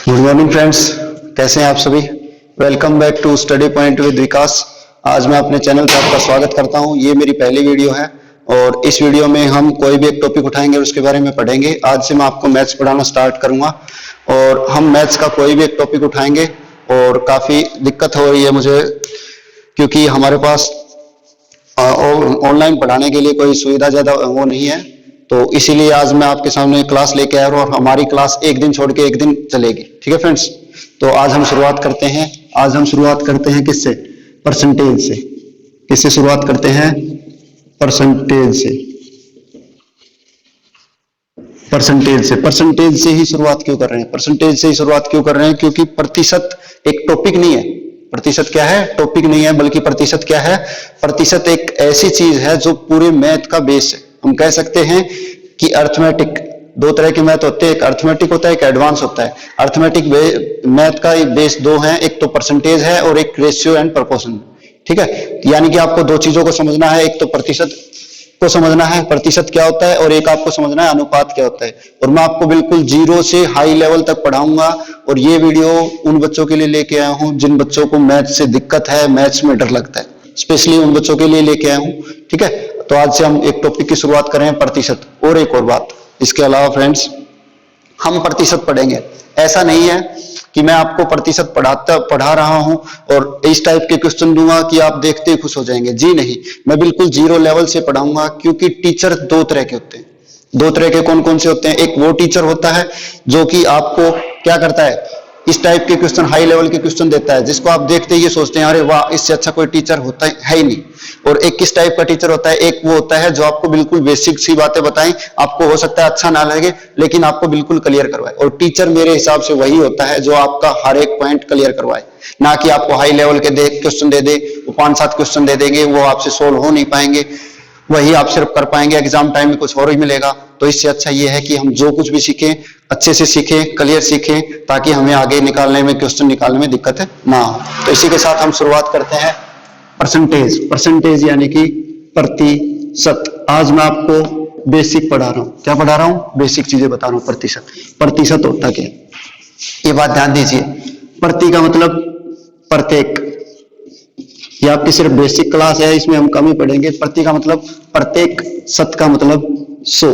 Good morning friends, कैसे हैं आप सभी। Welcome back to study point with Vikas. आज मैं अपने चैनल पर आपका स्वागत करता हूं। ये मेरी पहली वीडियो है और इस वीडियो में हम कोई भी एक टॉपिक उठाएंगे और उसके बारे में पढ़ेंगे। आज से मैं आपको मैथ्स पढ़ाना स्टार्ट करूंगा और हम मैथ्स का कोई भी एक टॉपिक उठाएंगे। और काफ़ी दिक्कत हो रही है मुझे, क्योंकि हमारे पास ऑनलाइन पढ़ाने के लिए कोई सुविधा ज़्यादा वो नहीं है, तो इसीलिए आज मैं आपके सामने क्लास लेके आया हूँ और हमारी क्लास एक दिन छोड़ के एक दिन चलेगी। ठीक है फ्रेंड्स, तो आज हम शुरुआत करते हैं। आज हम शुरुआत करते हैं किससे? परसेंटेज से। किससे शुरुआत करते हैं? परसेंटेज से। परसेंटेज से। परसेंटेज से ही शुरुआत क्यों कर रहे हैं? परसेंटेज से ही शुरुआत क्यों कर रहे हैं? क्योंकि प्रतिशत एक टॉपिक नहीं है। प्रतिशत क्या है? टॉपिक नहीं है, बल्कि प्रतिशत क्या है? प्रतिशत एक ऐसी चीज है जो पूरे मैथ का बेस है। हम कह सकते हैं कि अर्थमेटिक, दो तरह के मैथ होते हैं, एक अर्थमेटिक होता है, एक एडवांस होता है। अर्थमेटिक मैथ का बेस दो है, एक तो परसेंटेज है और एक रेशियो एंड प्रोपोर्शन। ठीक है, यानी कि आपको दो चीजों को समझना है, एक तो प्रतिशत को समझना है, प्रतिशत क्या होता है, और एक आपको समझना है अनुपात क्या होता है। और मैं आपको बिल्कुल जीरो से हाई लेवल तक पढ़ाऊंगा। और ये वीडियो उन बच्चों के लिए लेके आया हूं जिन बच्चों को मैथ से दिक्कत है, मैथ्स में डर लगता है, स्पेशली उन बच्चों के लिए लेके आया हूं। ठीक है, तो आज से हम एक टॉपिक की शुरुआत करें, प्रतिशत। और एक और बात, इसके अलावा फ्रेंड्स, हम प्रतिशत पढ़ेंगे। ऐसा नहीं है कि मैं आपको प्रतिशत पढ़ा रहा हूं और इस टाइप के क्वेश्चन दूंगा कि आप देखते ही खुश हो जाएंगे। जी नहीं, मैं बिल्कुल जीरो लेवल से पढ़ाऊंगा। क्योंकि टीचर दो तरह के होते हैं। दो तरह के कौन कौन से होते हैं? एक वो टीचर होता है जो कि आपको क्या करता है, इस टाइप के क्वेश्चन, हाई लेवल के क्वेश्चन देता है, जिसको आप देखते ही ये सोचते हैं अरे वाह, इससे अच्छा कोई टीचर होता है ही नहीं। और एक किस टाइप का टीचर होता है? एक वो होता है जो आपको बिल्कुल बेसिक सी बातें बताएं, आपको हो सकता है अच्छा ना लगे, लेकिन आपको बिल्कुल क्लियर करवाए। और टीचर मेरे हिसाब से वही होता है जो आपका हर एक पॉइंट क्लियर करवाए, ना कि आपको हाई लेवल के क्वेश्चन दे दे। वो 5-7 क्वेश्चन दे देंगे, वो आपसे सोल्व हो नहीं पाएंगे, वही आप सिर्फ कर पाएंगे, एग्जाम टाइम में कुछ और ही मिलेगा। तो इससे अच्छा ये है कि हम जो कुछ भी सीखें अच्छे से सीखें, क्लियर सीखें, ताकि हमें आगे निकालने में, क्वेश्चन निकालने में दिक्कत ना हो। तो इसी के साथ हम शुरुआत करते हैं परसेंटेज। परसेंटेज यानी कि प्रतिशत। आज मैं आपको बेसिक पढ़ा रहा हूं। क्या पढ़ा रहा हूं? बेसिक चीजें बता रहा हूं। प्रतिशत। प्रतिशत होता क्या है, ये बात ध्यान दीजिए। प्रति का मतलब प्रत्येक। ये आपकी सिर्फ बेसिक क्लास है, इसमें हम कम ही पढ़ेंगे। प्रति का मतलब प्रत्येक, शत का मतलब 100।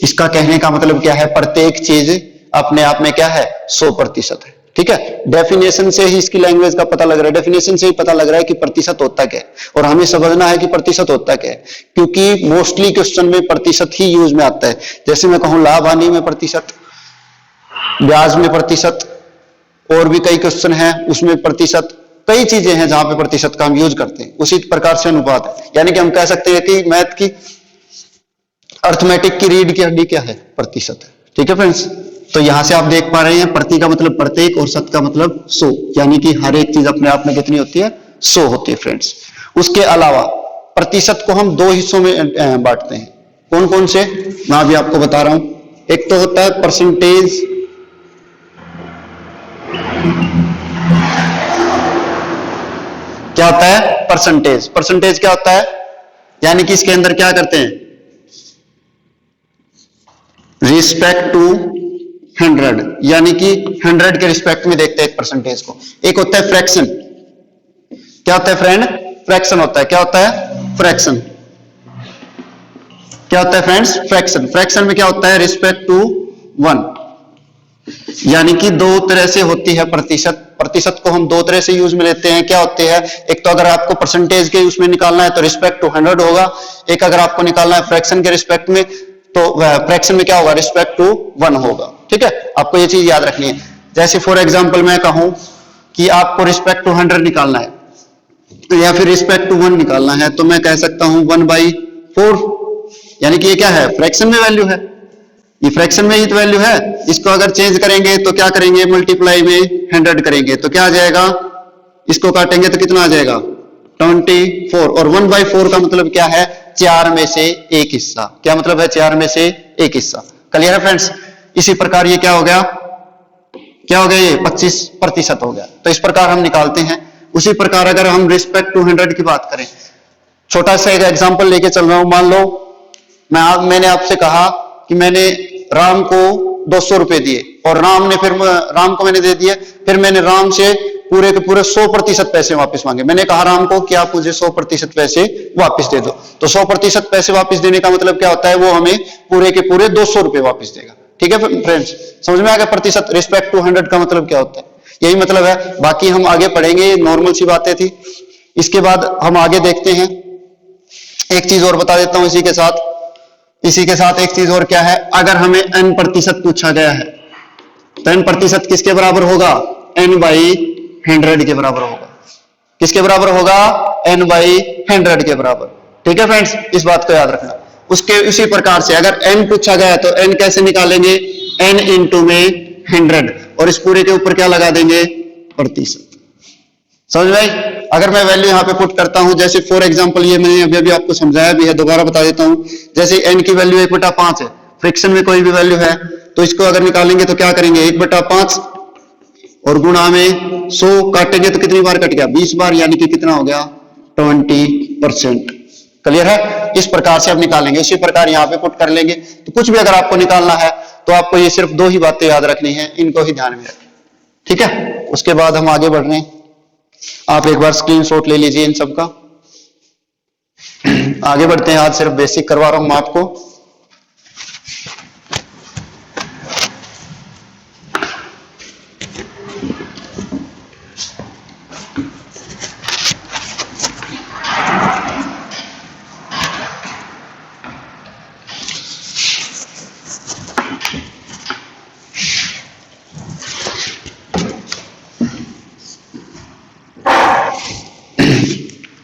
इसका कहने का मतलब क्या है? प्रत्येक चीज अपने आप में क्या है? 100% है। ठीक है, डेफिनेशन से ही इसकी लैंग्वेज का पता लग रहा है, डेफिनेशन से ही पता लग रहा है कि प्रतिशत होता क्या है। और हमें समझना है कि प्रतिशत होता क्या है, क्योंकि मोस्टली क्वेश्चन में प्रतिशत ही यूज में आता है। जैसे मैं कहूं लाभ हानि में प्रतिशत, ब्याज में प्रतिशत, और भी कई क्वेश्चन है उसमें प्रतिशत, कई चीजें हैं जहां पे प्रतिशत का हम यूज करते हैं। उसी प्रकार से अनुपात है। यानी कि हम कह सकते हैं कि मैथ की, अर्थमेटिक की रीढ़ की हड्डी क्या है? प्रतिशत है। ठीक है फ्रेंड्स, तो यहां से आप देख पा रहे हैं प्रति का मतलब प्रत्येक और शत का मतलब 100, यानी कि हर एक चीज अपने आप में कितनी होती है? 100 होती है फ्रेंड्स। उसके अलावा प्रतिशत को हम दो हिस्सों में बांटते हैं। कौन कौन से? मैं अभी आपको बता रहा हूं। एक तो होता है परसेंटेज, क्या होता है? परसेंटेज। परसेंटेज क्या होता है? यानी कि इसके अंदर क्या करते हैं? रिस्पेक्ट टू 100, यानी कि 100 के रिस्पेक्ट में देखते हैं एक परसेंटेज को। एक होता है फ्रैक्शन। क्या होता है फ्रेंड? फ्रैक्शन होता है। क्या होता है? फ्रैक्शन। क्या होता है फ्रेंड्स? फ्रैक्शन। फ्रैक्शन में क्या होता है? Respect to 1। यानी कि दो तरह से होती है प्रतिशत। प्रतिशत को हम दो तरह से यूज में लेते हैं। क्या होते हैं? एक तो अगर आपको परसेंटेज के उसमें निकालना है तो रिस्पेक्ट टू 100 होगा। एक अगर आपको निकालना है फ्रैक्शन के रिस्पेक्ट में, तो फ्रैक्शन में क्या होगा? रिस्पेक्ट टू 1 होगा। ठीक है, आपको ये चीज याद रखनी है। जैसे फॉर एग्जांपल मैं कहूं कि आपको रिस्पेक्ट टू 100 निकालना है या फिर रिस्पेक्ट टू 1 निकालना है, तो मैं कह सकता हूं 1/4। यानी कि ये क्या है? फ्रैक्शन में वैल्यू है। ये फ्रैक्शन में ही तो वैल्यू है। इसको अगर चेंज करेंगे तो क्या करेंगे? मल्टीप्लाई में 100 करेंगे तो क्या आ जाएगा? इसको काटेंगे तो कितना आ जाएगा? 24। और 1/4 का मतलब क्या है? 4 में से एक हिस्सा। क्या मतलब है? 4 में से एक हिस्सा। क्लियर है फ्रेंड्स? इसी प्रकार ये क्या हो गया? क्या हो गया? ये 25% हो गया। तो इस प्रकार हम निकालते हैं। उसी प्रकार अगर हम रिस्पेक्ट टू 100 की बात करें, छोटा सा एक एग्जांपल लेके चल रहा हूं। मान लो मैंने आपसे कहा कि मैंने राम को 200 रुपए दिए और राम को मैंने दे दिए, फिर मैंने राम से पूरे के पूरे 100% पैसे वापस मांगे। मैंने कहा राम को कि आप मुझे 100% पैसे वापस दे दो, तो 100% पैसे वापस देने का मतलब क्या होता है, वो हमें पूरे के पूरे 200 रुपए वापस देगा। ठीक है फ्रेंड्स, समझ में आ गया प्रतिशत रिस्पेक्ट टू 100 का मतलब क्या होता है, यही मतलब है। बाकी हम आगे पढ़ेंगे, नॉर्मल सी बातें थी। इसके बाद हम आगे देखते हैं, एक चीज और बता देता हूं इसी के साथ एक चीज और क्या है, अगर हमें n% पूछा गया है तो n% किसके बराबर होगा, n/100 के बराबर होगा। किसके बराबर होगा, n/100 के बराबर। ठीक है फ्रेंड्स, इस बात को याद रखना। उसी प्रकार से अगर n पूछा गया है तो n कैसे निकालेंगे, n इंटू में 100 और इस पूरे के ऊपर क्या लगा देंगे, प्रतिशत। समझ में आई? अगर मैं वैल्यू यहाँ पे पुट करता हूं, जैसे फॉर एग्जांपल ये मैंने अभी आपको समझाया भी है, दोबारा बता देता हूं। जैसे n की वैल्यू 1/5 है, फ्रिक्शन में कोई भी वैल्यू है तो इसको अगर निकालेंगे तो क्या करेंगे, 1/5 और गुणा में 100 काटेंगे तो कितनी बार कट गया, 20 बार, यानी कि कितना हो गया, 20%। क्लियर है? इस प्रकार से आप निकालेंगे, इसी प्रकार यहाँ पे पुट कर लेंगे। तो कुछ भी अगर आपको निकालना है तो आपको ये सिर्फ 2 ही बातें याद रखनी है, इनको ही ध्यान में रखें। ठीक है, उसके बाद हम आगे बढ़ रहे हैं। आप एक बार स्क्रीनशॉट ले लीजिए इन सब का। आगे बढ़ते हैं, आज सिर्फ बेसिक करवा रहा हूं मैं आपको।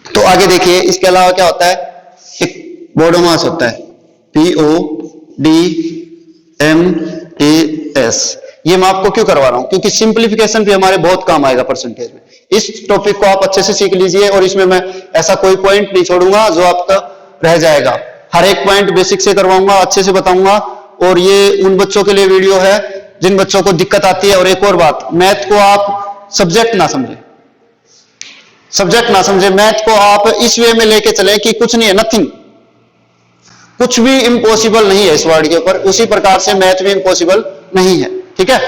तो आगे देखिए, इसके अलावा क्या होता है, एक बोडोमास होता है, PODMAS। ये मैं आपको क्यों करवा रहा हूं, क्योंकि सिंपलीफिकेशन भी हमारे बहुत काम आएगा परसेंटेज में। इस टॉपिक को आप अच्छे से सीख लीजिए और इसमें मैं ऐसा कोई पॉइंट नहीं छोड़ूंगा जो आपका रह जाएगा। हर एक पॉइंट बेसिक से करवाऊंगा, अच्छे से बताऊंगा। और ये उन बच्चों के लिए वीडियो है जिन बच्चों को दिक्कत आती है। और एक और बात, मैथ को आप सब्जेक्ट ना समझे, मैथ को आप इस वे में लेके चले कि कुछ नहीं है, नथिंग, कुछ भी इम्पॉसिबल नहीं है इस वर्ड के ऊपर। उसी प्रकार से मैथ भी इम्पॉसिबल नहीं है। ठीक है,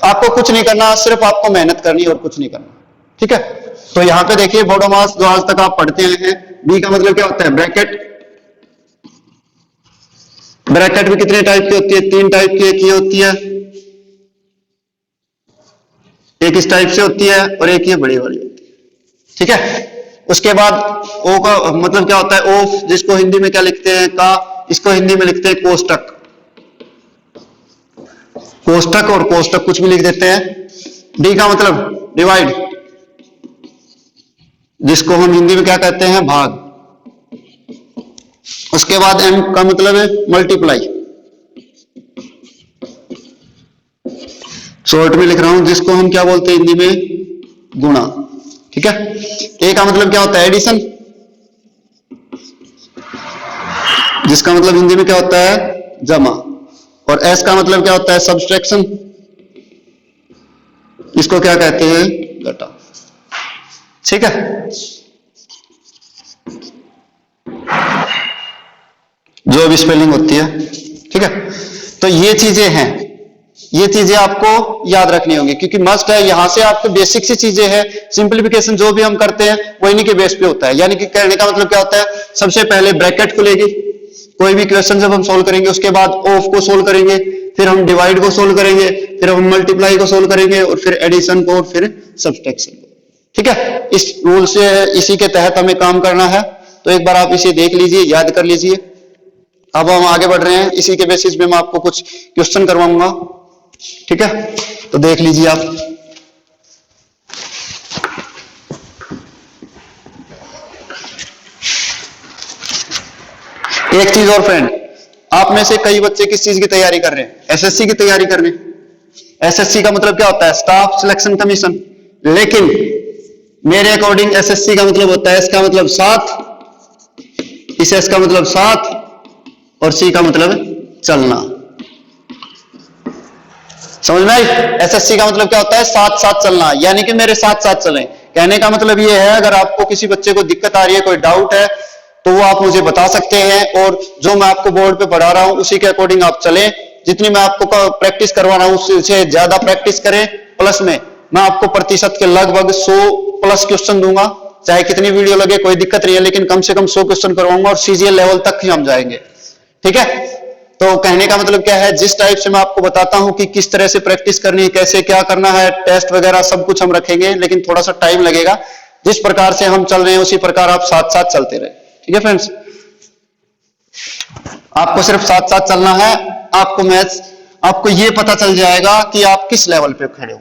आपको कुछ नहीं करना, सिर्फ आपको मेहनत करनी और कुछ नहीं करना। ठीक है, तो यहां पे देखिए बोडोमास जो आज तक आप पढ़ते हैं, बी का मतलब क्या होता है, ब्रैकेट। ब्रैकेट भी कितने टाइप की होती है, 3 टाइप की। एक ये होती है, एक इस टाइप से होती है और एक ये बड़ी वाली होती है। ठीक है, उसके बाद ओ का मतलब क्या होता है, ओफ, जिसको हिंदी में क्या लिखते हैं, का, इसको हिंदी में लिखते हैं कोष्टक। कोष्टक और कोष्टक कुछ भी लिख देते हैं। डी का मतलब डिवाइड, जिसको हम हिंदी में क्या कहते हैं, भाग। उसके बाद एम का मतलब है मल्टीप्लाई, शॉर्ट में लिख रहा हूं, जिसको हम क्या बोलते हैं हिंदी में, गुणा। ठीक है, ए का मतलब क्या होता है, एडिशन, जिसका मतलब हिंदी में क्या होता है, जमा। और एस का मतलब क्या होता है, सब्सट्रैक्शन, इसको क्या कहते हैं, घटा। ठीक है, जो भी स्पेलिंग होती है। ठीक है, तो ये चीजें हैं, ये चीजें आपको याद रखनी होंगी, क्योंकि मस्ट है। यहां से आपको बेसिक सी चीजें हैं। सिंपलीफिकेशन जो भी हम करते हैं वो इन्हीं के बेस पे होता है। यानी कि कहने का मतलब क्या होता है, सबसे पहले ब्रैकेट को लेगी, कोई भी क्वेश्चन जब हम सोल्व करेंगे, उसके बाद ऑफ को सोल्व करेंगे, फिर हम डिवाइड को सोल्व करेंगे, फिर हम मल्टीप्लाई को सोल्व करेंगे, और फिर एडिशन को, और फिर सब्सट्रैक्शन को। ठीक है, इस रूल से, इसी के तहत हमें काम करना है। तो एक बार आप इसे देख लीजिए, याद कर लीजिए। अब हम आगे बढ़ रहे हैं, इसी के बेसिस पे मैं आपको कुछ क्वेश्चन करवाऊंगा। ठीक है, तो देख लीजिए आप। एक चीज और फ्रेंड, आप में से कई बच्चे किस चीज की तैयारी कर रहे हैं, एसएससी की तैयारी कर रहे हैं। एसएससी का मतलब क्या होता है, स्टाफ सिलेक्शन कमीशन। लेकिन मेरे अकॉर्डिंग एसएससी का मतलब होता है, एस का मतलब 7, इस एस का मतलब 7, और सी का मतलब चलना। समझ में आई? एसएससी का मतलब क्या होता है, साथ साथ चलना, यानी कि मेरे साथ साथ चलें। कहने का मतलब ये है, अगर आपको किसी बच्चे को दिक्कत आ रही है, कोई डाउट है, तो वो आप मुझे बता सकते हैं, और जो मैं आपको बोर्ड पे पढ़ा रहा हूं उसी के अकॉर्डिंग आप चलें, जितनी मैं आपको प्रैक्टिस करवा रहा हूं उससे ज्यादा प्रैक्टिस करें, प्लस में मैं आपको प्रतिशत के लगभग 100 प्लस क्वेश्चन दूंगा, चाहे कितनी वीडियो लगे कोई दिक्कत नहीं है, लेकिन कम से कम 100 क्वेश्चन करवाऊंगा और सीजीएल लेवल तक ही हम जाएंगे। ठीक है, तो कहने का मतलब क्या है, जिस टाइप से मैं आपको बताता हूं कि किस तरह से प्रैक्टिस करनी है, कैसे क्या करना है, टेस्ट वगैरह सब कुछ हम रखेंगे, लेकिन थोड़ा सा टाइम लगेगा। जिस प्रकार से हम चल रहे हैं उसी प्रकार आप साथ साथ चलते रहे। ठीक है फ्रेंड्स, आपको सिर्फ साथ साथ चलना है। आपको मैथ्स, आपको ये पता चल जाएगा कि आप किस लेवल पे खड़े हो।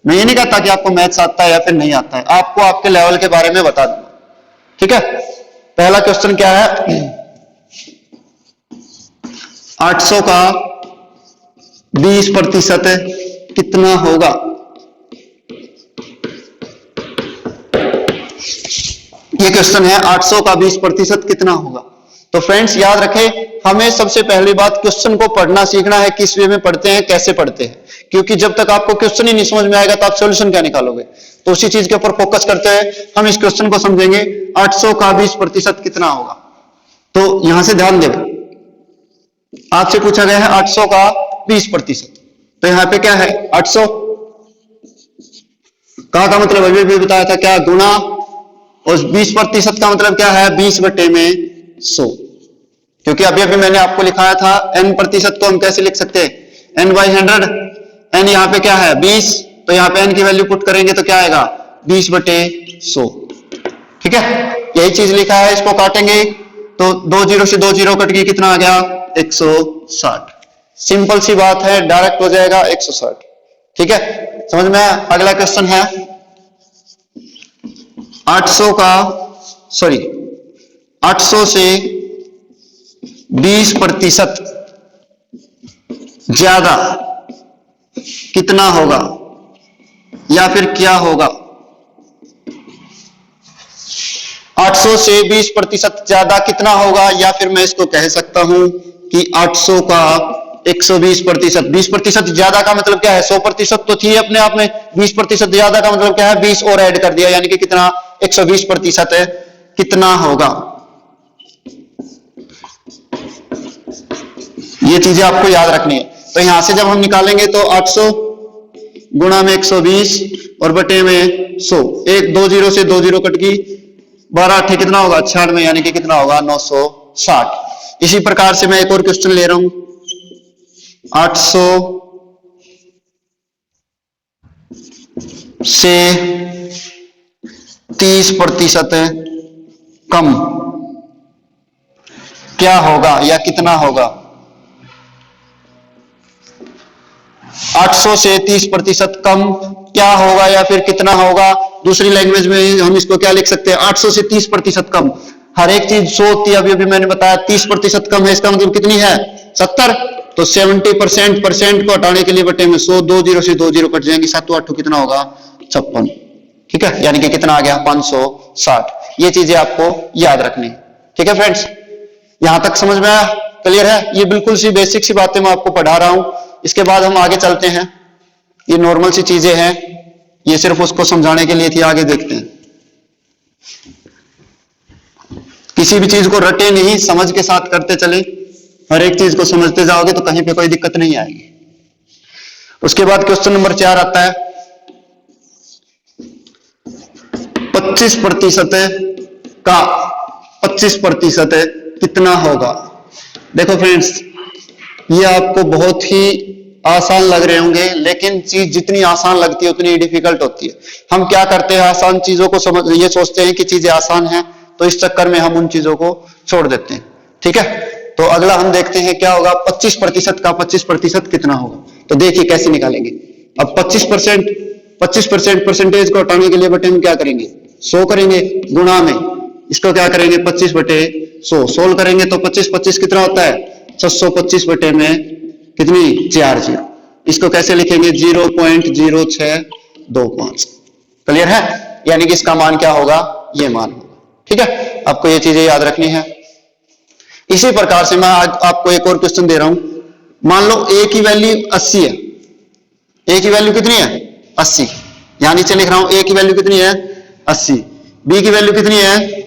मैं ये नहीं कहता कि आपको मैथ्स आता है या फिर नहीं आता है, आपको आपके लेवल के बारे में बता दूंगा। ठीक है, पहला क्वेश्चन क्या है, 800 का 20% कितना होगा। ये क्वेश्चन है, 800 का 20% कितना होगा। तो फ्रेंड्स याद रखें, हमें सबसे पहली बात क्वेश्चन को पढ़ना सीखना है, किस वे में पढ़ते हैं, कैसे पढ़ते हैं, क्योंकि जब तक आपको क्वेश्चन ही नहीं समझ में आएगा तो आप सॉल्यूशन क्या निकालोगे। तो उसी चीज के ऊपर फोकस करते हैं हम इस क्वेश्चन को समझेंगे। 800 का 20% कितना होगा। तो यहां से ध्यान दें, आपसे पूछा गया है 800 का 20%, तो यहां पे क्या है 800 का मतलब अभी भी बताया था क्या, गुना, और 20% का मतलब क्या है 20/100, क्योंकि अभी अभी मैंने आपको लिखाया था n% को हम कैसे लिख सकते हैं, n/100। n यहाँ पे क्या है 20, तो यहाँ पे n की वैल्यू पुट करेंगे तो क्या आएगा 20/100। ठीक है, यही चीज लिखा है, इसको काटेंगे तो 2 0 से 2 0 कट गई, कितना आ गया 160। सिंपल सी बात है, डायरेक्ट हो जाएगा 160। ठीक है, समझ में आया। अगला क्वेश्चन है 800 से 20% ज्यादा कितना होगा या फिर क्या होगा। 800 से 20% ज्यादा कितना होगा, या फिर मैं इसको कह सकता हूं कि 800 का 120%। 20% ज्यादा का मतलब क्या है, 100% तो थी अपने आप में, 20% ज्यादा का मतलब क्या है 20 और ऐड कर दिया, यानी कि कितना 120% है, कितना होगा। ये चीजें आपको याद रखनी है। तो यहां से जब हम निकालेंगे तो 800 गुणा में 120 और बटे में 100, 2 0 से 2 0 कट गई, 12 8 कितना होगा 96, यानी कि कितना होगा 960। इसी प्रकार से मैं एक और क्वेश्चन ले रहा हूं, 800 से 30% कम क्या होगा या कितना होगा। 800 से 30% कम क्या होगा या फिर कितना होगा। दूसरी लैंग्वेज में हम इसको क्या लिख सकते हैं, 800 से 30% कम। हर एक चीज 100 होती है, अभी मैंने बताया 30% कम है, इसका मतलब कितनी है 70। तो 70% को हटाने के लिए बटे में 100, 2 0 से 2 0 कट जाएंगे, 7 8 कितना होगा 56। ठीक है, यानी कि कितना आ गया 560। ये चीजें आपको याद रखनी। ठीक है फ्रेंड्स, यहां तक समझ में आया, क्लियर है। ये बिल्कुल सी बेसिक सी बातें मैं आपको पढ़ा रहा हूं, इसके बाद हम आगे चलते हैं। ये नॉर्मल सी चीजें हैं, ये सिर्फ उसको समझाने के लिए थी, आगे देखते हैं। किसी भी चीज को रटे नहीं, समझ के साथ करते चले, हर एक चीज को समझते जाओगे तो कहीं पे कोई दिक्कत नहीं आएगी। उसके बाद क्वेश्चन नंबर 4 आता है, 25% का 25% कितना होगा। देखो फ्रेंड्स, ये आपको बहुत ही आसान लग रहे होंगे, लेकिन चीज जितनी आसान लगती है उतनी डिफिकल्ट होती है। हम क्या करते हैं, आसान चीजों को समझ, ये सोचते हैं कि चीजें आसान हैं, तो इस चक्कर में हम उन चीजों को छोड़ देते हैं। ठीक है, तो अगला हम देखते हैं क्या होगा, 25% का 25% कितना होगा। तो देखिए कैसे निकालेंगे। अब 25% परसेंटेज को हटाने के लिए बटे में क्या करेंगे 100 करेंगे, गुणा में इसको क्या करेंगे 25/100 सोल्व करेंगे तो 25 कितना होता है 625 बटे में कितनी 4 0। इसको कैसे लिखेंगे 0.0625। क्लियर है, यानी कि इसका मान क्या होगा, ये मान होगा। ठीक है, आपको ये चीजें याद रखनी है। इसी प्रकार से मैं आज आपको एक और क्वेश्चन दे रहा हूं। मान लो a की वैल्यू 80 है, a की वैल्यू कितनी है 80, यहां नीचे लिख रहा हूं a की वैल्यू कितनी है 80, b की वैल्यू कितनी है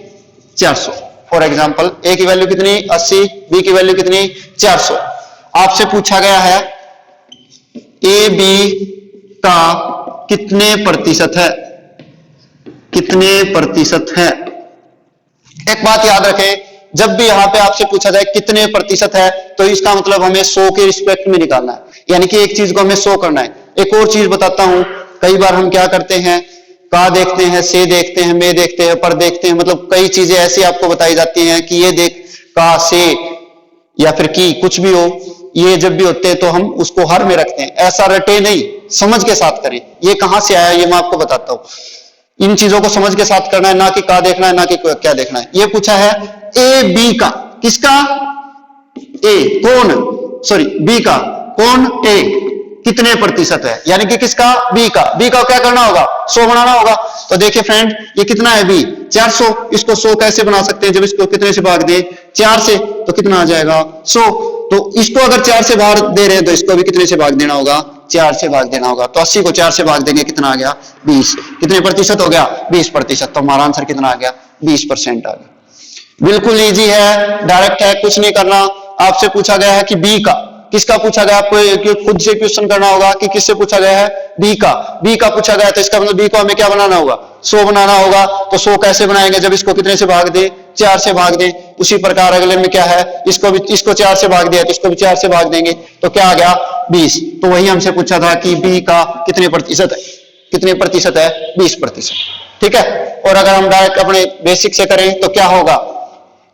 400। फॉर एग्जाम्पल a की वैल्यू कितनी 80, b की वैल्यू कितनी 400। आपसे पूछा गया है ए बी का कितने प्रतिशत है, कितने प्रतिशत है। एक बात याद रखें, जब भी यहां पे आपसे पूछा जाए कितने प्रतिशत है तो इसका मतलब हमें 100 के रिस्पेक्ट में निकालना है, यानी कि एक चीज को हमें 100 करना है। एक और चीज बताता हूं, कई बार हम क्या करते हैं, का देखते हैं, से देखते हैं, में देखते हैं, पर देखते हैं, मतलब कई चीजें ऐसी आपको बताई जाती हैं कि ये देख, का, से या फिर की, कुछ भी हो, ये जब भी होते हैं तो हम उसको हर में रखते हैं। ऐसा रटे नहीं, समझ के साथ करें। ये कहां से आया ये मैं आपको बताता हूं। इन चीजों को समझ के साथ करना है, ना कि का देखना है, ना कि क्या देखना है। ये पूछा है ए बी का, किसका, ए कौन, सॉरी बी का कौन, ए कितने प्रतिशत है, यानी कि किसका, बी का। बी का क्या करना होगा, 100 बनाना होगा। तो देखिए फ्रेंड, ये कितना है बी, 400। इसको 100 कैसे बना सकते हैं, जब इसको कितने से भाग दें, 4 से, तो कितना आ जाएगा 100। तो इसको अगर 4 से भाग दे रहे हैं तो इसको भी कितने से भाग देना होगा, 4 से भाग देना होगा। तो 80 को 4 से भाग देंगे, कितना आ गया 20। कितने प्रतिशत हो गया, 20%। तो हमारा आंसर कितना आ गया, 20% आ गया। बिल्कुल इजी है, डायरेक्ट है, कुछ नहीं करना। आपसे पूछा गया है कि बी का, किसका पूछा गया, आपको खुद से क्वेश्चन करना होगा कि किससे पूछा गया है, बी का। बी का पूछा गया तो इसका मतलब बी को हमें क्या बनाना होगा, 100 बनाना होगा। तो 100 कैसे बनाएंगे, जब इसको कितने से भाग दे, 4 से भाग दे। उसी प्रकार अगले में क्या है, इसको 4 से भाग दिया तो इसको भी 4 से भाग देंगे, तो क्या आ गया 20। तो वही हमसे पूछा था कि बी का कितने प्रतिशत है, कितने प्रतिशत है, 20%। ठीक है। और अगर हम डायरेक्ट अपने बेसिक से करें तो क्या होगा,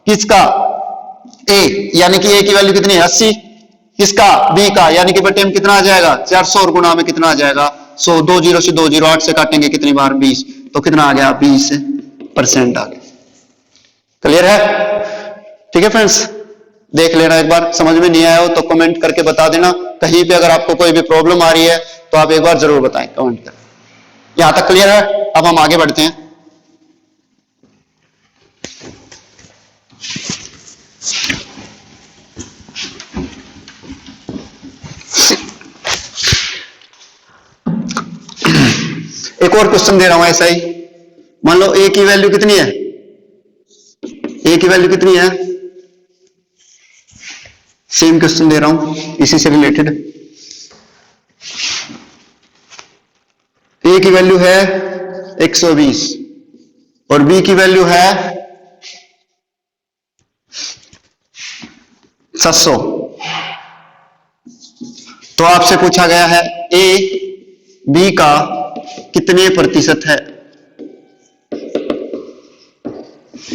किसका, ए, यानी कि ए की वैल्यू कितनी है, 80। किसका, बी का, यानी कि बटे में कितना आ जाएगा 400 और गुणा में कितना आ जाएगा 100। 2 0 से 2 0, 8 से काटेंगे कितनी बार, 20। तो कितना आ गया 20% आ गया। क्लियर है। ठीक है फ्रेंड्स, देख लेना एक बार, समझ में नहीं आया हो तो कमेंट करके बता देना। कहीं पे अगर आपको कोई भी प्रॉब्लम आ रही है तो आप एक बार जरूर बताएं कमेंट कर। यहां तक क्लियर है। अब हम आगे बढ़ते हैं। एक और क्वेश्चन दे रहा हूं ऐसा ही। मान लो ए की वैल्यू कितनी है, ए की वैल्यू कितनी है, सेम क्वेश्चन दे रहा हूं इसी से रिलेटेड। ए की वैल्यू है 120 और बी की वैल्यू है 700। तो आपसे पूछा गया है ए बी का कितने प्रतिशत है।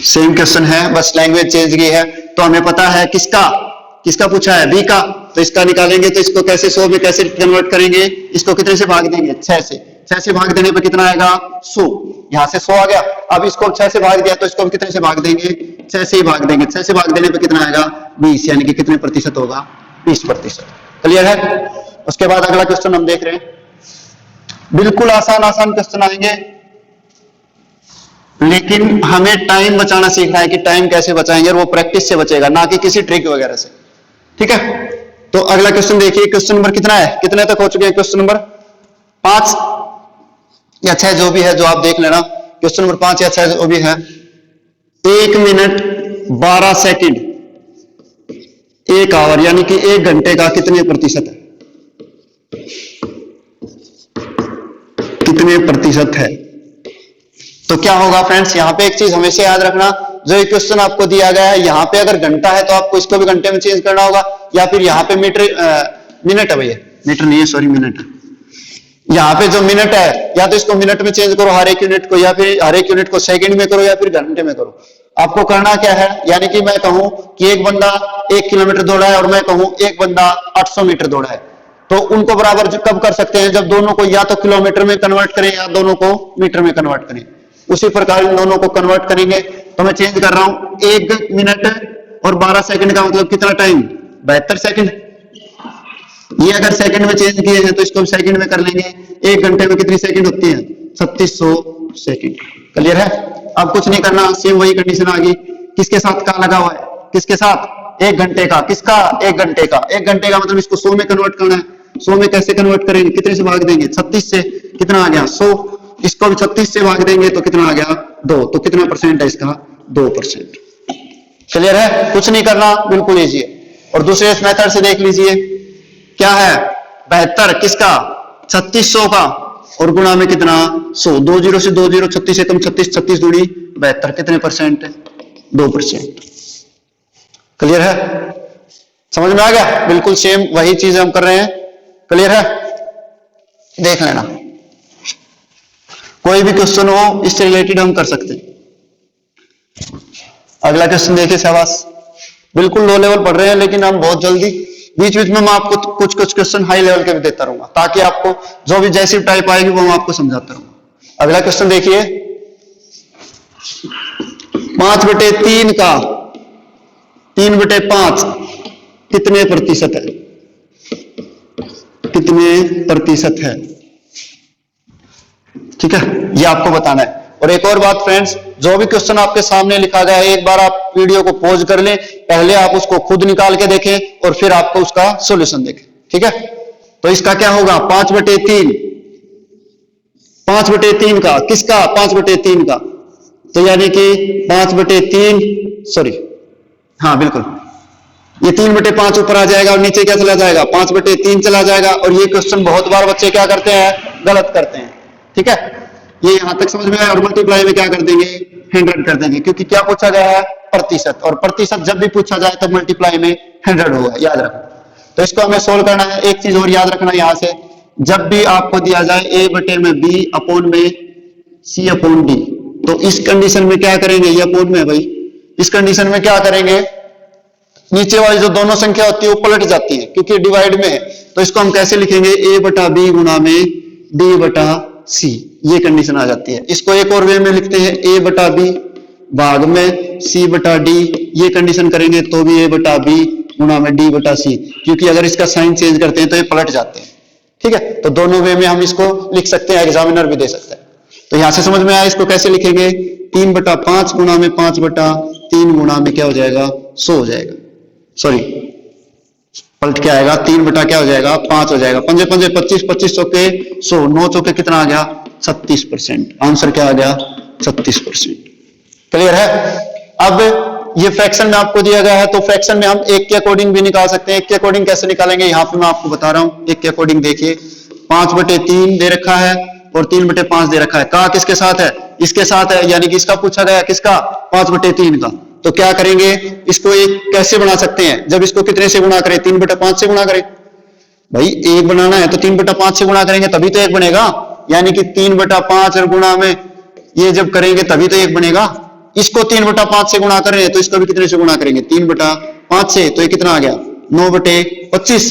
सेम क्वेश्चन है, बस लैंग्वेज चेंज की है। तो हमें पता है किसका पूछा है, बी का। तो इसका निकालेंगे तो इसको कैसे 100 में कैसे कन्वर्ट करेंगे, इसको कितने से भाग देंगे, 6 से। 6 से भाग देने पर कितना आएगा 100। यहां से 100 आ गया। अब इसको 6 से भाग दिया तो इसको कितने से भाग देंगे, 6 से ही भाग देंगे। 6 से भाग देने पर कितना आएगा 20, यानी कि कितने प्रतिशत होगा 20%। क्लियर है। उसके बाद अगला क्वेश्चन हम देख रहे हैं। बिल्कुल आसान क्वेश्चन आएंगे, लेकिन हमें टाइम बचाना सीखना है कि टाइम कैसे बचाएंगे, और वो प्रैक्टिस से बचेगा, ना कि किसी ट्रिक वगैरह से। ठीक है। तो अगला क्वेश्चन देखिए, क्वेश्चन नंबर कितना है, कितने तक हो चुके हैं, क्वेश्चन नंबर 5 या 6 जो भी है, जो आप देख लेना। क्वेश्चन नंबर 5 या 6 जो भी है। 1 मिनट 12 सेकंड 1 आवर, यानी कि 1 घंटे का कितने प्रतिशत है, कितने प्रतिशत है। तो क्या होगा फ्रेंड्स, यहां पे एक चीज हमेशा याद रखना, जो ये क्वेश्चन आपको दिया गया है, यहां पे अगर घंटा है तो आपको इसको भी घंटे में चेंज करना होगा, या फिर यहां पे मिनट है भैया, मीटर नहीं है, सॉरी मिनट। यहां पे जो मिनट है, या तो इसको मिनट में चेंज करो हर एक यूनिट को, या फिर हर एक यूनिट को सेकंड में करो, या फिर घंटे में करो। आपको करना क्या है, यानी कि मैं कहूं कि एक बंदा 1 किलोमीटर दौड़ा है और मैं कहूं एक बंदा 800 मीटर दौड़ा है, तो उनको बराबर कब कर सकते हैं, जब दोनों को या तो किलोमीटर में कन्वर्ट करें या दोनों को मीटर में कन्वर्ट करें। उसी प्रकार इन दोनों को कन्वर्ट करेंगे। तो मैं चेंज कर रहा हूं, 1 मिनट और 12 सेकंड का मतलब कितना टाइम, 72 सेकंड। ये अगर सेकंड में चेंज किए हैं तो इसको सेकंड में कर लेंगे। 1 घंटे में कितनी सेकंड होती है, 3600 सेकंड। क्लियर है। अब कुछ नहीं करना, सेम वही कंडीशन आ गई। किसके साथ का लगा हुआ है, किसके साथ, 1 घंटे का। किसका, 1 घंटे का। 1 घंटे का मतलब इसको 100 में कन्वर्ट करना है। 100 में कैसे कन्वर्ट करेंगे, कितने से भाग देंगे, 36 से। कितना आ गया 100। इसको भी 36 से भाग देंगे तो कितना आ गया 2। तो कितना परसेंट है इसका, 2%। क्लियर है। कुछ नहीं करना, बिल्कुल इजी है। और दूसरे इस मेथड से देख लीजिए क्या है 72 किसका 3600 का और गुणा में कितना 100 20 से 20 36 एकम 36 36 दूनी 72 कितने परसेंट है 2%। क्लियर है समझ में आ गया बिल्कुल सेम वही चीज हम कर रहे हैं। क्लियर है देख लेना कोई भी क्वेश्चन हो इससे रिलेटेड हम कर सकते हैं। अगला क्वेश्चन देखिए शाबाश बिल्कुल लो लेवल पढ़ रहे हैं लेकिन हम बहुत जल्दी बीच बीच में मैं आपको कुछ कुछ क्वेश्चन हाई लेवल के भी देता रहूंगा ताकि आपको जो भी जैसी टाइप आएगी वो मैं आपको समझाता रहूंगा। अगला क्वेश्चन देखिए 5/3 का 3/5 कितने प्रतिशत है कितने प्रतिशत है ठीक है ये आपको बताना है। और एक और बात फ्रेंड्स जो भी क्वेश्चन आपके सामने लिखा गया है एक बार आप वीडियो को पॉज कर लें पहले आप उसको खुद निकाल के देखें और फिर आपको उसका सॉल्यूशन देखें ठीक है। तो इसका क्या होगा 5/3 5/3 का किसका 5/3 का तो यानी कि 5/3 सॉरी हाँ बिल्कुल ये 3/5 ऊपर आ जाएगा और नीचे क्या चला जाएगा 5/3 चला जाएगा। और ये क्वेश्चन बहुत बार बच्चे क्या करते हैं गलत करते हैं ठीक है ये यहां तक समझ में आया। और मल्टीप्लाई में क्या कर देंगे 100 कर देंगे क्योंकि क्या पूछा गया है प्रतिशत और प्रतिशत जब भी पूछा जाए तो मल्टीप्लाई में 100 होगा याद रखना। तो इसको हमें सोल्व करना है। एक चीज और याद रखना यहां से जब भी आपको दिया जाए a/b अपॉन में c/d तो इस कंडीशन में क्या करेंगे ये अपॉन में भाई इस कंडीशन में क्या करेंगे नीचे वाली जो दोनों संख्या होती है वो पलट जाती है क्योंकि डिवाइड में है। तो इसको हम कैसे लिखेंगे a/b गुणा में d/c ये कंडीशन आ जाती है। इसको एक और वे में लिखते हैं a/b भाग में c/d ये कंडीशन करेंगे तो भी a/b गुणा में d/c क्योंकि अगर इसका साइन चेंज करते हैं तो ये पलट जाते हैं ठीक है। तो दोनों वे में हम इसको लिख सकते हैं एग्जामिनर भी दे सकता है। तो यहां से समझ में आया इसको कैसे लिखेंगे 3/5 गुणा में 5/3 गुणा में क्या हो जाएगा 100 हो जाएगा सॉरी पलट क्या आएगा 3 क्या हो जाएगा 5 हो जाएगा 5 5 25 25 चौके 100 9 चौके कितना आ गया 36%। आंसर क्या आ गया 36%। क्लियर है। अब ये फ्रैक्शन में आपको दिया गया है तो फ्रैक्शन में हम एक के अकॉर्डिंग भी निकाल सकते हैं। एक के अकॉर्डिंग कैसे निकालेंगे यहां पे मैं आपको बता रहा हूं। एक के अकॉर्डिंग देखिए 5/3 दे रखा है और 3/5 दे रखा है कहा किसके साथ है इसके साथ है यानी कि इसका पूछा गया किसका 5/3 का। तो क्या करेंगे इसको एक कैसे बना सकते हैं जब इसको कितने से गुणा करें 3/5 से गुणा करें भाई एक बनाना है तो 3/5 से गुणा करेंगे तभी तो एक बनेगा यानी कि 3/5 और गुणा में ये जब करेंगे तभी तो एक बनेगा। इसको 3/5 से गुणा कर रहे हैं तो इसको भी कितने से गुणा करेंगे 3/5 से तो ये कितना आ गया 9/25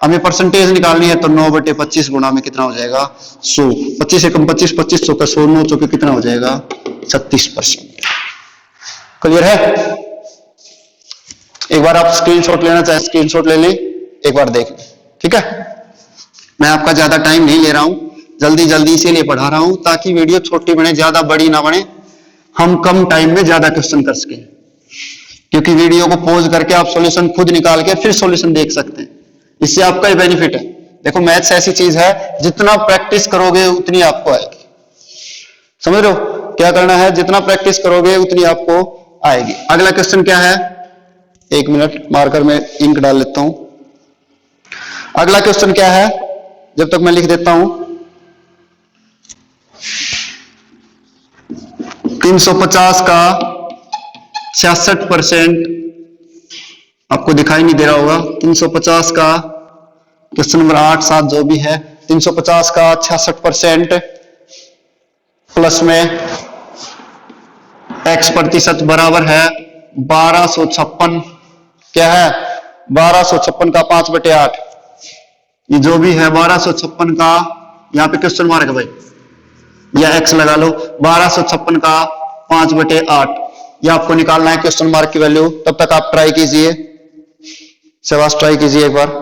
हमें परसेंटेज निकालनी है तो 9/25 गुणा में कितना हो जाएगा 100 25 एकम 25 25 चौका 100 9 चौके कितना हो जाएगा 36%। क्लियर है। एक बार आप स्क्रीनशॉट लेना चाहे स्क्रीनशॉट ले लें एक बार देख लें ठीक है। मैं आपका ज्यादा टाइम नहीं ले रहा हूं जल्दी जल्दी इसीलिए पढ़ा रहा हूं ताकि वीडियो छोटी बने ज्यादा बड़ी ना बने हम कम टाइम में ज्यादा क्वेश्चन कर सकें क्योंकि वीडियो को पॉज करके आप सॉल्यूशन खुद निकाल के फिर सॉल्यूशन देख सकते हैं इससे आपका ही बेनिफिट है। देखो मैथ्स ऐसी चीज है जितना प्रैक्टिस करोगे उतनी आपको आएगी समझ रहे हो क्या करना है जितना प्रैक्टिस करोगे उतनी आपको आएगी। अगला क्वेश्चन क्या है एक मिनट मार्कर में इंक डाल लेता हूं। अगला क्वेश्चन क्या है जब तक मैं लिख देता हूं 350 का 66% आपको दिखाई नहीं दे रहा होगा 350 का क्वेश्चन नंबर 8 7 जो भी है 350 का 66% प्लस में x प्रतिशत बराबर है 1256 क्या है 1256 का 5/8 ये जो भी है 1256 का यहां पे क्वेश्चन मार्क है भाई या x लगा लो 1256 का 5/8 ये आपको निकालना है क्वेश्चन मार्क की वैल्यू। तब तक आप ट्राई कीजिए शाबाश ट्राई कीजिए एक बार।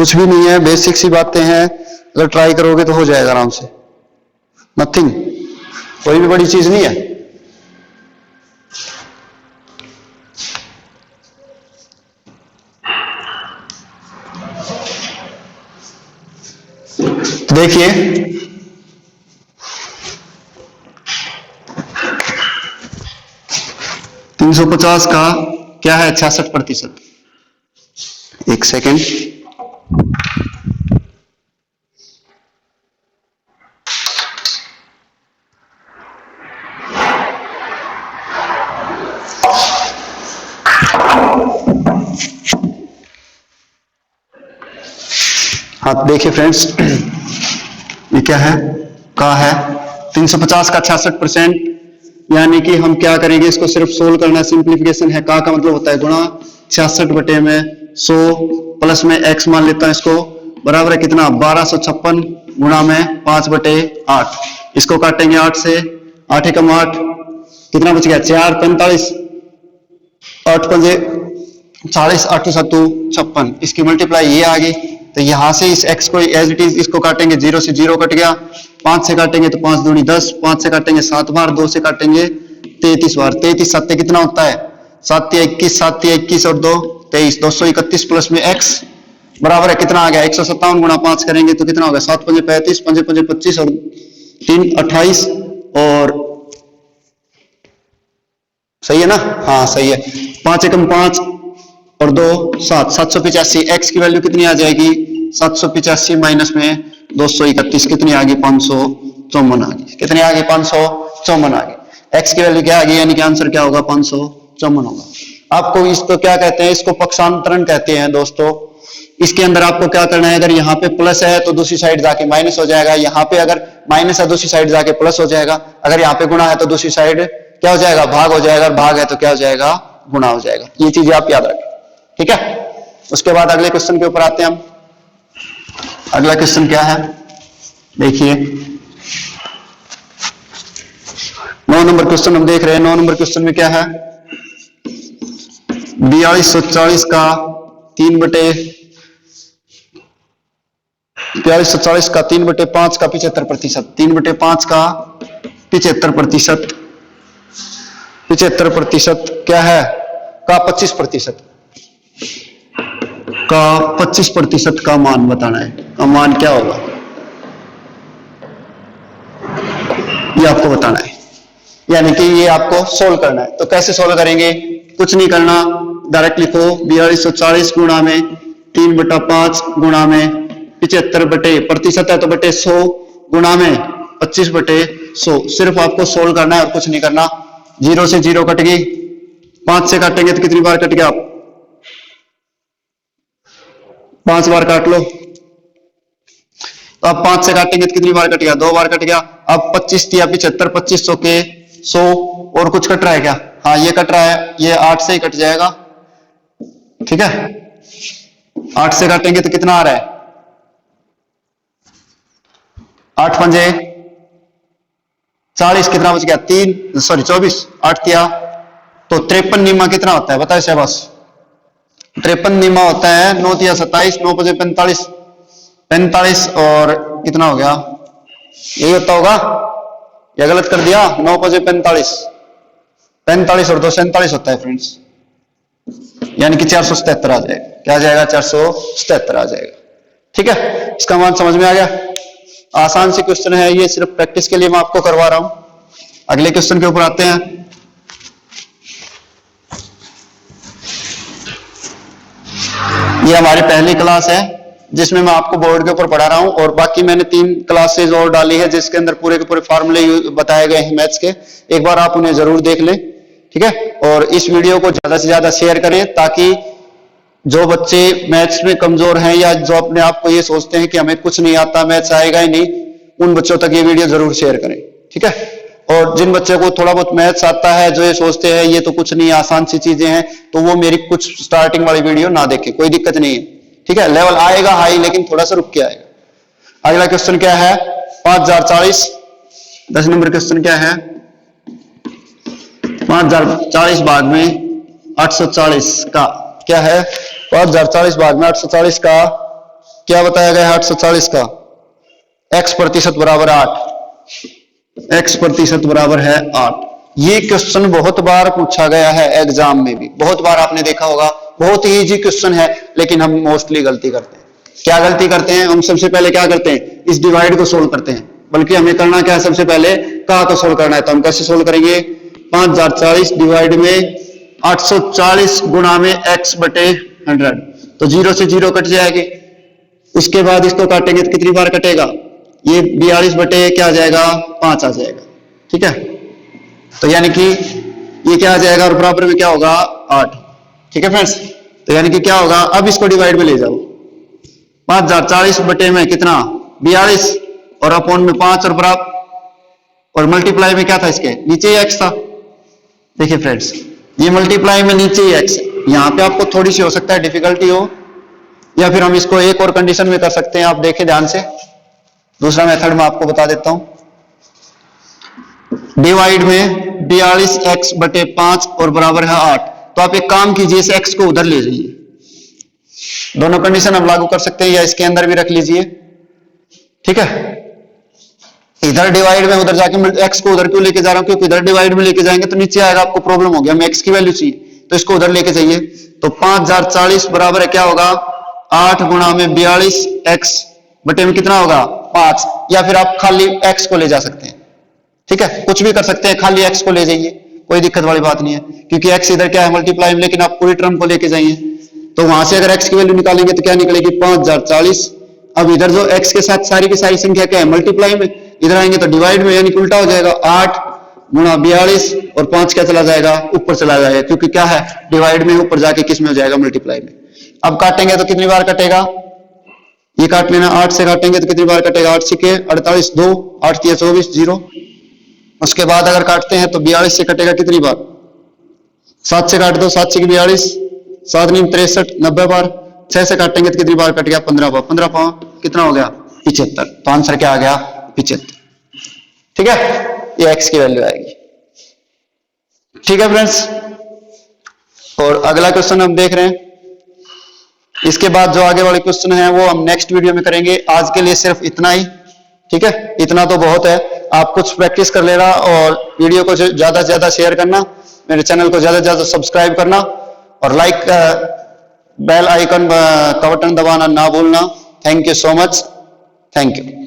कुछ भी नहीं है, बेसिक सी बातें हैं, अगर ट्राई करोगे तो हो जाएगा आराम से, नथिंग, कोई भी बड़ी चीज नहीं है। देखिए 350 का क्या है 66%। एक सेकेंड, हाँ देखिए फ्रेंड्स, ये क्या है, का है 350 का 66%, यानी कि हम क्या करेंगे, इसको सिर्फ सोल्व करना है, सिंप्लीफिकेशन है। का मतलब होता है गुणा 66 बटे में 100 प्लस में x मान लेता है, इसको बराबर है कितना 1256 गुणा में 5 बटे 8। इसको काटेंगे 8 से, 8 एकम 8, कितना बच गया 4 45, 8 पंजे 40, 8 7 56, इसकी मल्टीप्लाई ये आ गई। तो यहां से इस x को एज इट इज इसको काटेंगे, 0 से 0 कट गया, 5 से काटेंगे तो 5 दूनी 10, 5 से काटेंगे 7 बार, 2 से काटेंगे 33 बार, 33 7 कितना होता है 7 21, 7 21 और 2 23, 231 प्लस में x बराबर है कितना आ गया 157 गुणा 5 करेंगे तो कितना होगा 7 पंजे 35, 5 पंजे 25 और 3 28 और सही है ना, हाँ सही है, 5 एकम 5 और 2 7, 785, x की वैल्यू कितनी आ जाएगी 785 माइनस में 231 कितनी आ गई 554 आ गई, कितनी आ गई 554 आ गई, x की वैल्यू क्या आ गई, यानी कि आंसर क्या होगा 554 होगा। आपको इसको क्या कहते हैं, इसको पक्षांतरण कहते हैं दोस्तों। इसके अंदर आपको क्या करना है, अगर यहाँ पे प्लस है तो दूसरी साइड जाके माइनस हो जाएगा, यहाँ पे अगर माइनस है दूसरी साइड जाके प्लस हो जाएगा, अगर यहाँ पे गुणा है तो दूसरी साइड क्या हो जाएगा भाग हो जाएगा, भाग है तो क्या हो जाएगा गुणा हो जाएगा। ये चीजें आप याद रखें, ठीक है। उसके बाद अगले क्वेश्चन के ऊपर आते हैं हम। अगला क्वेश्चन क्या है, देखिए 9 नंबर क्वेश्चन हम देख रहे हैं। 9 नंबर क्वेश्चन में क्या है, 4240 का 4240 का 3/5 का 75%, 3/5 का 75%, 75% क्या है का 25%, का 25% का मान बताना है, का मान क्या होगा ये आपको बताना है, यानी कि ये आपको सोल्व करना है। तो कैसे सोल्व करेंगे, कुछ नहीं करना, डायरेक्ट लिखो 4240 गुणा में 3/5 गुणा में 75 बटे प्रतिशत है तो बटे 100 गुणा में 25 बटे 100, सिर्फ आपको सोल्व करना है और कुछ नहीं करना। 0 से 0 कट गई, 5 से काटेंगे तो कितनी बार कट गया, 5 बार काट लो। तो अब 5 से काटेंगे तो कितनी बार कट गया, 2 बार कट गया। अब 25 दिया 75, 2500 के 100 और कुछ कट रहा है क्या, हाँ ये कट रहा है, ये 8 से ही कट जाएगा, ठीक है। 8 से काटेंगे तो कितना आ रहा है 8 पंजे 40, कितना बच गया 24, 8 दिया तो 53 नीमा कितना होता है बताए शहबाज, 53 नीमा होता है 9 दिया 27, 9 पंजे 45, 45 और कितना हो गया, यही होता होगा या गलत कर दिया, 9 पंजे 45, 45 और 2 47 होता है फ्रेंड्स, यानी कि 477 आ जाएगा, क्या आ जाएगा 477 आ जाएगा, ठीक है। इसका मान समझ में आ गया, आसान सी क्वेश्चन है ये, सिर्फ प्रैक्टिस के लिए मैं आपको करवा रहा हूं। अगले क्वेश्चन के ऊपर आते हैं। ये हमारी पहली क्लास है जिसमें मैं आपको बोर्ड के ऊपर पढ़ा रहा हूं, और बाकी मैंने 3 क्लासेज और डाली है जिसके अंदर पूरे के पूरे फार्मूले बताए गए हैं मैथ्स के, एक बार आप उन्हें जरूर देख लें, ठीक है। और इस वीडियो को ज्यादा से ज्यादा शेयर करें ताकि जो बच्चे मैथ्स में कमजोर हैं या जो अपने आप को ये सोचते हैं कि हमें कुछ नहीं आता, मैथ्स आएगा ही नहीं, उन बच्चों तक ये वीडियो जरूर शेयर करें, ठीक है। और जिन बच्चों को थोड़ा बहुत मैथ्स आता है, जो ये सोचते हैं ये तो कुछ नहीं आसान सी चीजें हैं, तो वो मेरी कुछ स्टार्टिंग वाली वीडियो ना देखें, कोई दिक्कत नहीं है, ठीक है। लेवल आएगा हाई लेकिन थोड़ा सा रुक के आएगा। अगला क्वेश्चन क्या है 5040, 10 नंबर क्वेश्चन क्या है 5040 भाग में 840 का क्या है, 5040 भाग में 840 का क्या बताया गया है 840 का? x प्रतिशत बराबर 8, x प्रतिशत बराबर है 8। ये क्वेश्चन बहुत बार पूछा गया है एग्जाम में भी, बहुत बार आपने देखा होगा। बहुत ही इजी क्वेश्चन है, लेकिन हम मोस्टली गलती करते हैं। क्या गलती करते हैं? हम सबसे पहले क्या करते हैं? इस डिवाइड को सोल्व करते हैं, बल्कि हमें करना क्या है? सबसे पहले का को सोल्व करना है। तो हम कैसे सोल्व करेंगे? 5040 डिवाइड में 840 गुणा में x बटे 100, तो 0 से 0 कट जाएंगे। उसके बाद इसको काटेंगे तो कितनी बार कटेगा? ये 42 बटे क्या आ जाएगा? 5 आ जाएगा। ठीक है, तो यानी कि ये क्या आ जाएगा और बराबर में क्या होगा? 8। ठीक है फ्रेंड्स, तो यानी कि क्या होगा? अब इसको डिवाइड में ले जाओ, 5040 बटे में कितना? 42 और अपॉन में 5 और बराबर, और मल्टीप्लाई में क्या था? इसके नीचे ही x था। देखिए फ्रेंड्स, ये मल्टीप्लाई में नीचे ही x, यहां पे आपको थोड़ी सी हो सकता है डिफिकल्टी हो, या फिर हम इसको एक और कंडीशन में कर सकते हैं। आप देखें ध्यान से, दूसरा मेथड मैं आपको बता देता हूं। डिवाइड में 42x बटे 5 और बराबर है 8, तो आप एक काम कीजिए, इस x को उधर ले जाइए। दोनों कंडीशन हम लागू कर सकते हैं, या इसके अंदर भी रख लीजिए। ठीक है, इधर डिवाइड में उधर जाके x को उधर क्यों लेके जा रहा हूं? क्योंकि इधर डिवाइड में लेके जाएंगे तो नीचे आएगा, आपको प्रॉब्लम हो गया। हमें x की वैल्यू चाहिए, तो इसको उधर लेके जाइए। तो 5040 बराबर है क्या होगा? 8 गुणा में 42 x बटे में कितना होगा? 5, या फिर आप खाली x को ले जा सकते हैं। ठीक है, कुछ भी कर सकते हैं, खाली x को ले जाइए, कोई दिक्कत वाली बात नहीं है, क्योंकि x इधर क्या है? मल्टीप्लाई में, लेकिन आप पूरी टर्म को लेके जाइए। तो वहां से अगर x की वैल्यू निकालेंगे तो क्या निकलेगी? 5040। अब इधर जो x के साथ सारी की सारी संख्या क्या है? मल्टीप्लाई में, इधर आएंगे तो डिवाइड में, यानी उल्टा हो जाएगा। 8 गुणा 42 और 5 क्या चला जाएगा? ऊपर चला जाएगा, क्योंकि क्या है? डिवाइड में, ऊपर जाके किस में हो जाएगा? मल्टीप्लाई में। अब काटेंगे तो कितनी बार कटेगा? ये काट लेना, 8 से काटेंगे तो कितनी बार कटेगा? 8 सिक्के 48, 2 8 3 24, 0। उसके बाद अगर काटते हैं तो 42 से कटेगा कितनी बार? 7 से काट दो, 7 से 42, 7 9 63, 90 बार। 6 से काटेंगे तो कितनी बार कट गया? 15 बार। 15 पांच कितना हो गया? 75। तो आंसर क्या आ गया? 75। ठीक है, ये x की वैल्यू आएगी। ठीक है फ्रेंड्स, और अगला क्वेश्चन हम देख रहे हैं। इसके बाद जो आगे वाले क्वेश्चन है वो हम नेक्स्ट वीडियो में करेंगे। आज के लिए सिर्फ इतना ही। ठीक है, इतना तो बहुत है। आप कुछ प्रैक्टिस कर लेना और वीडियो को ज्यादा से ज्यादा शेयर करना, मेरे चैनल को ज्यादा से ज्यादा सब्सक्राइब करना, और लाइक बेल आइकन का बटन दबाना ना भूलना। Thank you so much. Thank you.